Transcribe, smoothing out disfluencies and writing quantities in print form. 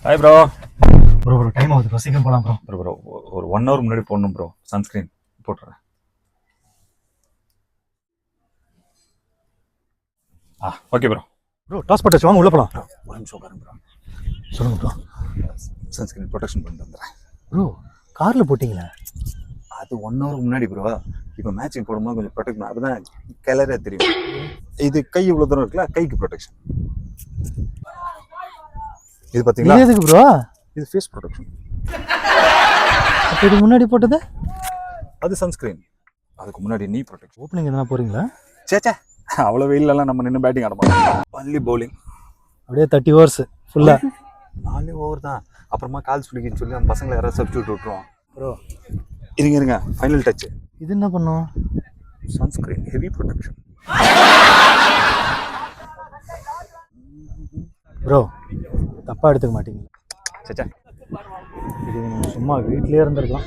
Hi bro. Bro time ஆகுது bro, சீக்கிரம் போகலாம் ப்ரோ. ப்ரோ ஒரு 1 hour முன்னாடி போடணும் ப்ரோ. சன்ஸ்கிரீன் போட்டுறேன். Okay bro. ப்ரோ டாஸ் பட்டாச்சு, வாங்க உள்ள போகலாம். ஒரு நிமிஷம் உட்காருங்க ப்ரோ. சொல்லுங்க ப்ரோ. சன்ஸ்கிரீன் ப்ரொடெக்ஷன் பண்ணிட்டு வந்துடுறேன். ப்ரோ காரில் போட்டிங்களா? அது 1 hour முன்னாடி ப்ரோ. இப்போ மேட்சிங் போடும்போது கொஞ்சம் ப்ரொடெக்ட் பண்ண, அப்பதான் கலரே தெரியும். இது கை இவ்வளோ தூரம் இருக்குல்ல, கைக்கு ப்ரொடெக்ஷன். இது பார்த்தீங்களா? இது எதுக்கு ப்ரோ? இது ஃபேஸ் ப்ரொடெக்ஷன். அப்போ இதுக்கு முன்னாடி போட்டது அது சன்ஸ்கிரீன். அதுக்கு முன்னாடி நீ ப்ரொடெக்ஷன். ஓப்பனிங் எதனா போகிறீங்களா? சேச்சா, அவ்வளோ வெயிலெல்லாம் நம்ம நின்று பேட்டிங் ஆட மாட்டோம். Only bowling. அப்படியே 30 ஓவர்ஸ் ஃபுல்லாக. 4 ஓவர் தான். அப்புறமா கால் சுலிக்கின்னு சொல்லி நம்ம பசங்களை யாராவது சப்ஸ்டியூட் விட்டுருவோம். ப்ரோ இருங்க ஃபைனல் டச். இது என்ன பண்ணும்? Sunscreen heavy protection. ப்ரோ தப்பாக எடுத்துக்க மாட்டீங்களா? சேச்சா, இது சும்மா வீட்லேயே இருந்திருக்கலாம்.